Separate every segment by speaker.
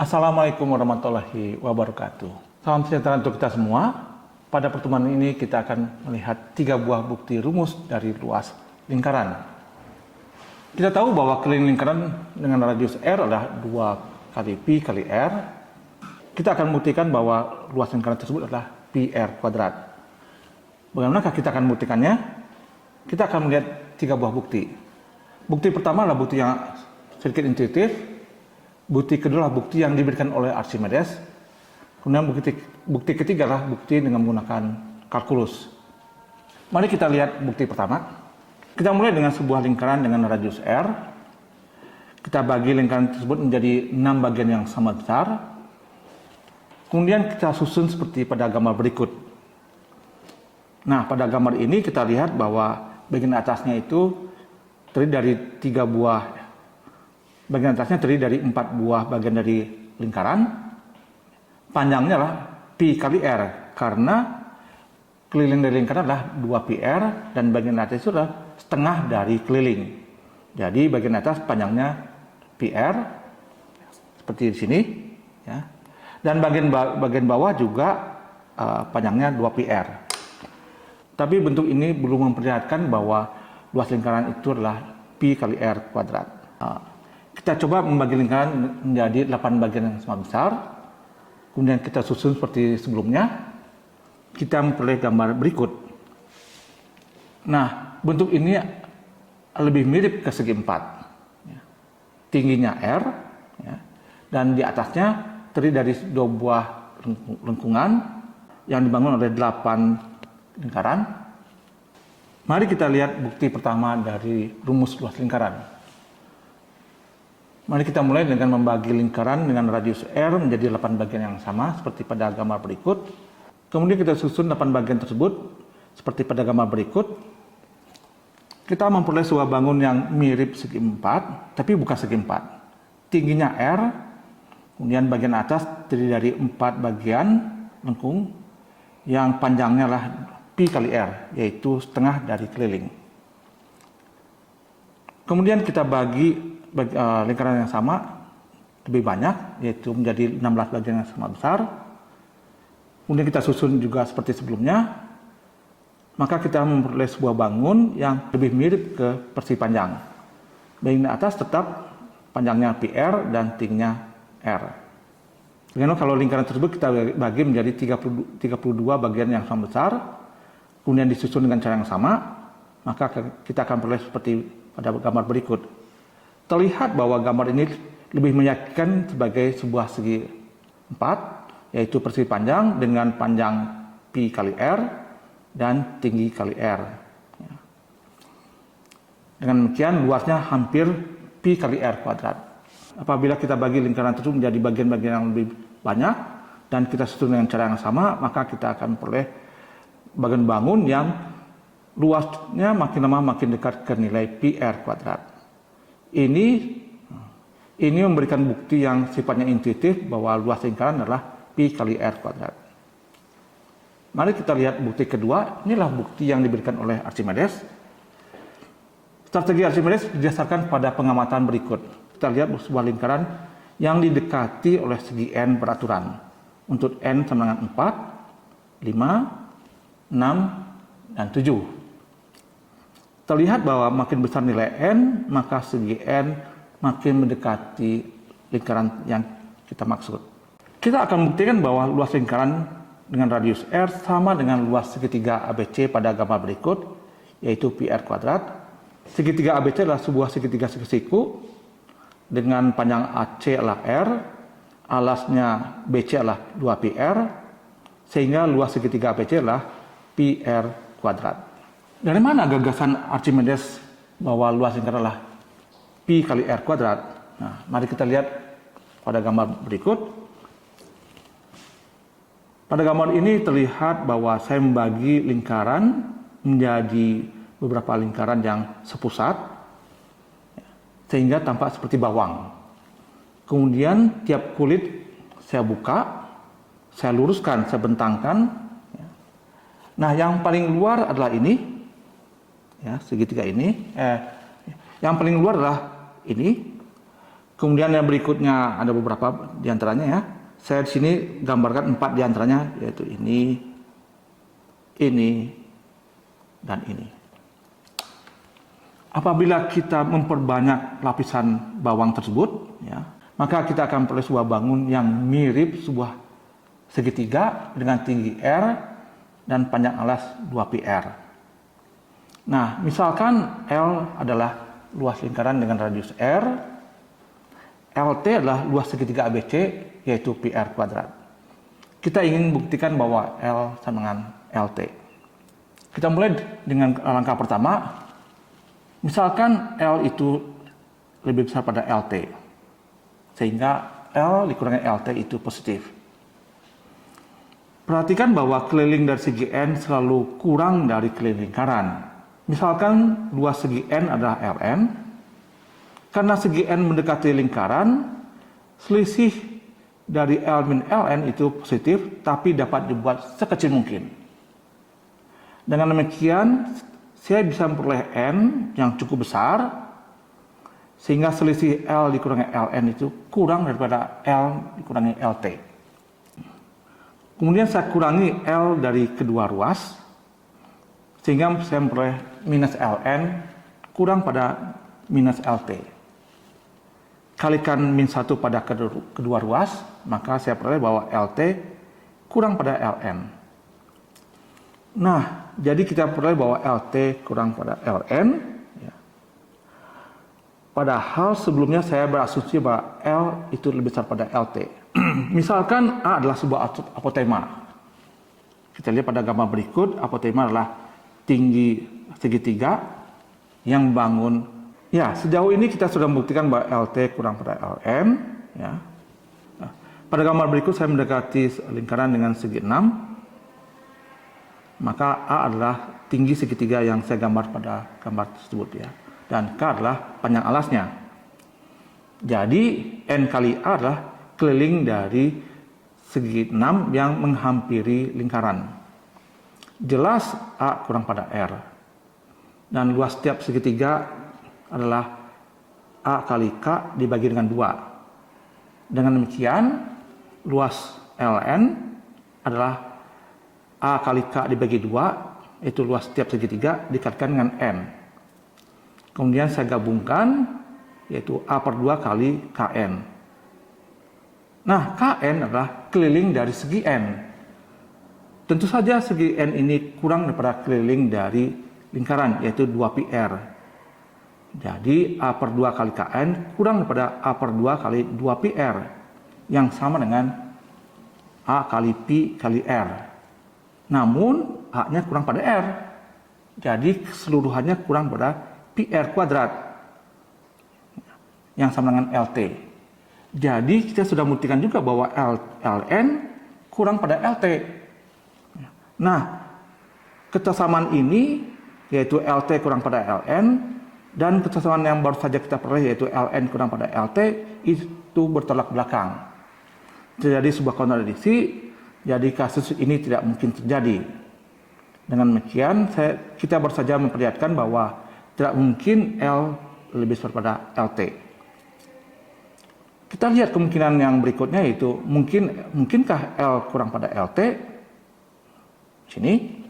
Speaker 1: Assalamualaikum warahmatullahi wabarakatuh. Salam sejahtera untuk kita semua. Pada pertemuan ini kita akan melihat 3 buah bukti rumus dari luas lingkaran. Kita tahu bahwa keliling lingkaran dengan radius R adalah 2 kali Pi kali R. Kita akan membuktikan bahwa luas lingkaran tersebut adalah Pi R kuadrat. Bagaimanakah kita akan membuktikannya? Kita akan melihat 3 buah bukti. Bukti pertama adalah bukti yang sedikit intuitif. Bukti kedua adalah bukti yang diberikan oleh Archimedes. Kemudian bukti ketiga adalah bukti dengan menggunakan kalkulus. Mari kita lihat bukti pertama. Kita mulai dengan sebuah lingkaran dengan radius R. Kita bagi lingkaran tersebut menjadi 6 bagian yang sama besar. Kemudian kita susun seperti pada gambar berikut. Nah, pada gambar ini kita lihat bahwa bagian atasnya itu terdiri dari 3 buah. Bagian atasnya terdiri dari 4 buah bagian dari lingkaran. Panjangnya adalah Pi kali R, karena keliling dari lingkaran adalah 2πr, dan bagian atas itu adalah setengah dari keliling. Jadi bagian atas panjangnya πr, seperti di sini. Ya. Dan bagian bawah juga panjangnya 2πr. Tapi bentuk ini belum memperlihatkan bahwa luas lingkaran itu adalah Pi kali R kuadrat. Kita coba membagi lingkaran menjadi 8 bagian yang sama besar. Kemudian kita susun seperti sebelumnya. Kita memperoleh gambar berikut. Nah, bentuk ini lebih mirip ke segi 4. Tingginya R, ya, dan di atasnya terdiri dari 2 buah lengkungan yang dibangun oleh 8 lingkaran. Mari kita lihat bukti pertama dari rumus luas lingkaran. Mari kita mulai dengan membagi lingkaran dengan radius R menjadi 8 bagian yang sama seperti pada gambar berikut. Kemudian kita susun 8 bagian tersebut seperti pada gambar berikut. Kita memperoleh sebuah bangun yang mirip segi 4, tapi bukan segi 4. Tingginya R, kemudian bagian atas terdiri dari 4 bagian lengkung yang panjangnya adalah Pi kali R, yaitu setengah dari keliling. Kemudian kita bagi lingkaran yang sama lebih banyak, yaitu menjadi 16 bagian yang sama besar. Kemudian kita susun juga seperti sebelumnya. Maka kita memperoleh sebuah bangun yang lebih mirip ke persegi panjang. Bagian atas tetap panjangnya PR dan tingginya R. Bagaimana kalau lingkaran tersebut kita bagi menjadi 32 bagian yang sama besar, kemudian disusun dengan cara yang sama, maka kita akan peroleh seperti pada gambar berikut. Terlihat bahwa gambar ini lebih meyakinkan sebagai sebuah segi 4, yaitu persegi panjang dengan panjang Pi kali R dan tinggi kali R. Dengan demikian luasnya hampir Pi kali R kuadrat. Apabila kita bagi lingkaran tersebut menjadi bagian-bagian yang lebih banyak dan kita susun dengan cara yang sama, maka kita akan peroleh bagian bangun yang luasnya makin lama makin dekat ke nilai Pi R kuadrat. Ini memberikan bukti yang sifatnya intuitif bahwa luas lingkaran adalah Pi kali R kuadrat. Mari kita lihat bukti kedua. Inilah bukti yang diberikan oleh Archimedes. Strategi Archimedes didasarkan pada pengamatan berikut. Kita lihat sebuah lingkaran yang didekati oleh segi N beraturan. Untuk N sama dengan 4, 5, 6, dan 7. Terlihat bahwa makin besar nilai N, maka segi N makin mendekati lingkaran yang kita maksud. Kita akan membuktikan bahwa luas lingkaran dengan radius R sama dengan luas segitiga ABC pada gambar berikut, yaitu Pi R kuadrat. Segitiga ABC adalah sebuah segitiga siku dengan panjang AC adalah R, alasnya BC adalah 2πr, sehingga luas segitiga ABC adalah Pi R kuadrat. Dari mana gagasan Archimedes bahwa luas lingkaran adalah Pi kali R kuadrat? Nah, mari kita lihat pada gambar berikut. Pada gambar ini terlihat bahwa saya membagi lingkaran menjadi beberapa lingkaran yang sepusat, sehingga tampak seperti bawang. Kemudian tiap kulit saya buka, saya luruskan, saya bentangkan. Nah, yang paling luar adalah ini. Ya, segitiga ini, yang paling luar adalah ini, Kemudian yang berikutnya ada beberapa diantaranya ya. Saya di sini gambarkan 4 diantaranya, yaitu ini, dan ini. Apabila kita memperbanyak lapisan bawang tersebut, ya, maka kita akan peroleh sebuah bangun yang mirip sebuah segitiga dengan tinggi R dan panjang alas 2πr. Nah, misalkan L adalah luas lingkaran dengan radius R, LT adalah luas segitiga ABC, yaitu PR kuadrat. Kita ingin buktikan bahwa L sama dengan LT. Kita mulai dengan langkah pertama. Misalkan L itu lebih besar pada LT, sehingga L dikurangi LT itu positif. Perhatikan bahwa keliling dari segi N selalu kurang dari keliling lingkaran. Misalkan luas segi N adalah Ln, karena segi N mendekati lingkaran, selisih dari L min Ln itu positif, tapi dapat dibuat sekecil mungkin. Dengan demikian, saya bisa memperoleh N yang cukup besar, sehingga selisih L dikurangi Ln itu kurang daripada L dikurangi LT. Kemudian saya kurangi L dari kedua ruas, sehingga saya memperoleh minus Ln kurang pada minus LT. Kalikan min 1 pada kedua ruas, maka saya peroleh bahwa LT kurang pada Ln. Nah, jadi kita peroleh bahwa LT kurang pada Ln. Ya. Padahal sebelumnya saya berasumsi bahwa L itu lebih besar pada LT. Misalkan A adalah sebuah apotema. Kita lihat pada gambar berikut, apotema adalah tinggi segitiga yang bangun. Ya, sejauh ini kita sudah membuktikan bahwa LT kurang pada Ln. Ya. Nah, pada gambar berikut saya mendekati lingkaran dengan segi 6. Maka A adalah tinggi segitiga yang saya gambar pada gambar tersebut ya. Dan K adalah panjang alasnya. Jadi N kali A adalah keliling dari segi 6 yang menghampiri lingkaran. Jelas A kurang pada R. Dan luas setiap segitiga adalah A kali K dibagi dengan 2. Dengan demikian, luas Ln adalah A kali K dibagi 2, itu luas setiap segitiga dikalikan dengan N. Kemudian saya gabungkan, yaitu A per 2 kali Kn. Nah, Kn adalah keliling dari segi N. Tentu saja segi N ini kurang daripada keliling dari lingkaran, yaitu 2πr. Jadi A per 2 kali Kn kurang daripada A per 2 kali 2πr, yang sama dengan A kali Pi kali R. Namun A-nya kurang pada R, jadi keseluruhannya kurang pada PR kuadrat, yang sama dengan LT. Jadi kita sudah membuktikan juga bahwa Ln kurang pada LT. Nah, kesamaan ini, yaitu LT kurang pada Ln, dan kesamaan yang baru saja kita peroleh, yaitu Ln kurang pada LT, itu bertolak belakang. Terjadi sebuah kontradiksi. Jadi kasus ini tidak mungkin terjadi. Dengan demikian, kita baru saja memperlihatkan bahwa tidak mungkin L lebih besar pada LT. Kita lihat kemungkinan yang berikutnya, yaitu mungkinkah L kurang pada LT? Sini.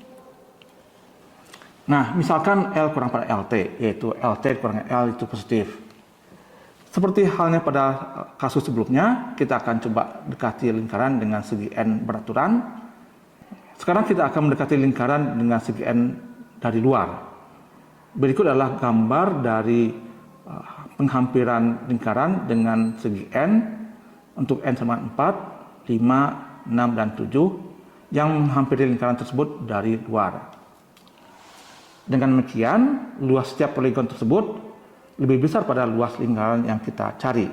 Speaker 1: Nah, misalkan L kurang pada LT, yaitu LT kurang L itu positif. Seperti halnya pada kasus sebelumnya, kita akan coba dekati lingkaran dengan segi N beraturan. Sekarang kita akan mendekati lingkaran dengan segi N dari luar. Berikut adalah gambar dari penghampiran lingkaran dengan segi N untuk N sama 4, 5, 6, dan 7 yang menghampiri lingkaran tersebut dari luar. Dengan demikian, luas setiap poligon tersebut lebih besar pada luas lingkaran yang kita cari.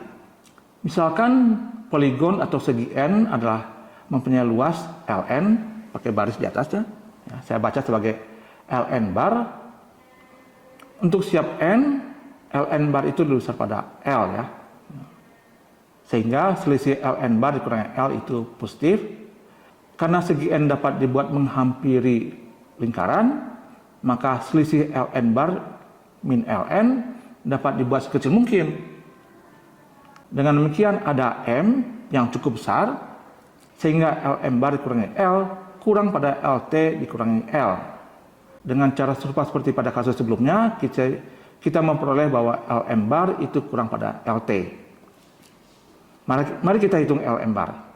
Speaker 1: Misalkan poligon atau segi N adalah mempunyai luas Ln, pakai baris di atasnya. Ya, saya baca sebagai Ln bar. Untuk setiap N, Ln bar itu lebih besar pada L ya. Sehingga selisih Ln bar dikurangi L itu positif. Karena segi N dapat dibuat menghampiri lingkaran, maka selisih Ln bar min Ln dapat dibuat sekecil mungkin. Dengan demikian ada M yang cukup besar, sehingga Lm bar dikurangi L kurang pada Lt dikurangi L. Dengan cara serupa seperti pada kasus sebelumnya, kita memperoleh bahwa Lm bar itu kurang pada Lt. Mari kita hitung Lm bar.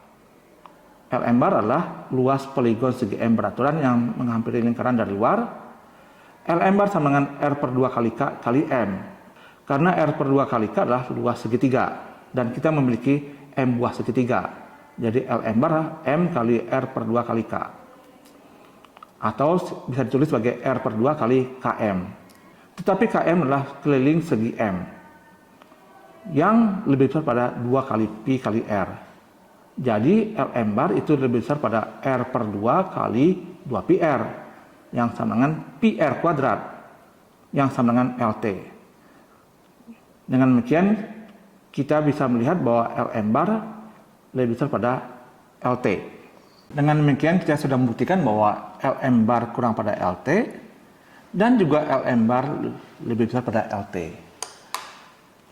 Speaker 1: Lm bar adalah luas poligon segi M beraturan yang menghampiri lingkaran dari luar. Lm bar sama dengan R per 2 kali K kali M. Karena R per 2 kali K adalah luas segitiga. Dan kita memiliki M buah segitiga. Jadi Lm bar M kali R per 2 kali K. Atau bisa ditulis sebagai R per 2 kali Km. Tetapi Km adalah keliling segi M. Yang lebih besar pada 2 kali Pi kali R. Jadi Lm bar itu lebih besar pada R per 2 kali 2 Pi R. Yang sama dengan Pi R kuadrat. Yang sama dengan Lt. Dengan demikian, kita bisa melihat bahwa Lm bar lebih besar pada Lt. Dengan demikian kita sudah membuktikan bahwa Lm bar kurang pada Lt dan juga Lm bar lebih besar pada Lt.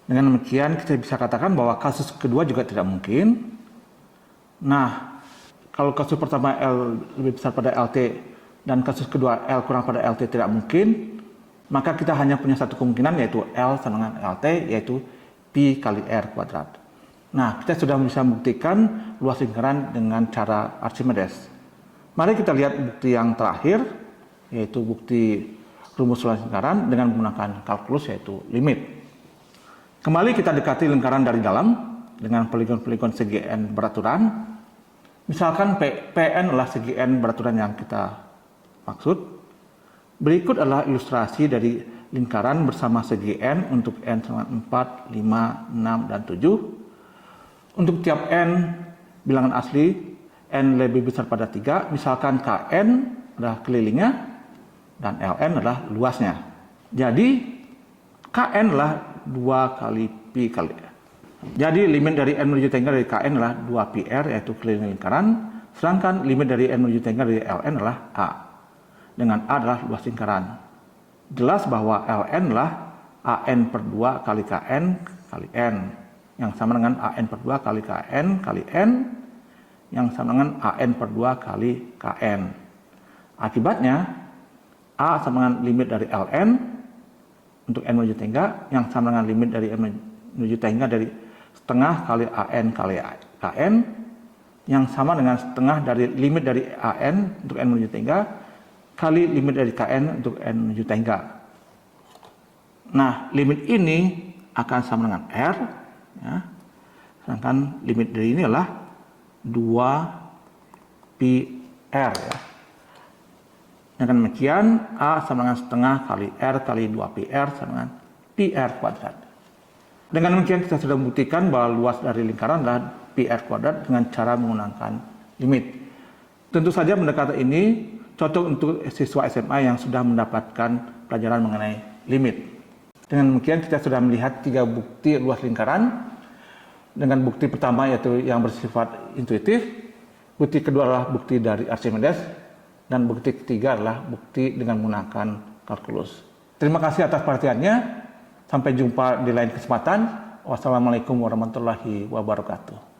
Speaker 1: Dengan demikian kita bisa katakan bahwa kasus kedua juga tidak mungkin. Nah, kalau kasus pertama L lebih besar pada Lt dan kasus kedua L kurang pada Lt tidak mungkin, maka kita hanya punya satu kemungkinan yaitu L sama dengan Lt, yaitu Pi kali R kuadrat. Nah, kita sudah bisa membuktikan luas lingkaran dengan cara Archimedes. Mari kita lihat bukti yang terakhir, yaitu bukti rumus luas lingkaran dengan menggunakan kalkulus, yaitu limit. Kembali kita dekati lingkaran dari dalam dengan poligon-poligon segi N beraturan. Misalkan Pn adalah segi N beraturan yang kita maksud. Berikut adalah ilustrasi dari lingkaran bersama segi N untuk N sama 4, 5, 6, dan 7. Untuk tiap N bilangan asli, N lebih besar pada 3, misalkan Kn adalah kelilingnya, dan Ln adalah luasnya. Jadi, Kn adalah 2 kali Pi kali R. Jadi, limit dari N menuju tangga dari Kn adalah 2 Pi R, yaitu keliling lingkaran, sedangkan limit dari N menuju tangga dari Ln adalah A. Dengan A adalah luas lingkaran. Jelas bahwa Ln adalah An per 2 kali Kn kali N. Yang sama dengan An per 2 kali Kn kali N. Yang sama dengan An per 2 kali Kn. Akibatnya, A sama dengan limit dari Ln untuk N menuju tangga. Yang sama dengan limit dari N menuju tangga dari setengah kali An kali Kn. Yang sama dengan setengah dari limit dari An untuk N menuju tangga kali limit dari Kn untuk N menuju tangga. Nah, limit ini akan sama dengan R. Ya. Sedangkan limit dari ini adalah 2 Pi R. Ya. Dengan demikian, A sama dengan setengah kali R kali 2 Pi R sama dengan Pi R kuadrat. Dengan demikian kita sudah membuktikan bahwa luas dari lingkaran adalah Pi R kuadrat dengan cara menggunakan limit. Tentu saja pendekatan ini cocok untuk siswa SMA yang sudah mendapatkan pelajaran mengenai limit. Dengan demikian kita sudah melihat 3 bukti luas lingkaran. Dengan bukti pertama yaitu yang bersifat intuitif, bukti kedua adalah bukti dari Archimedes, dan bukti ketiga adalah bukti dengan menggunakan kalkulus. Terima kasih atas perhatiannya. Sampai jumpa di lain kesempatan. Wassalamualaikum warahmatullahi wabarakatuh.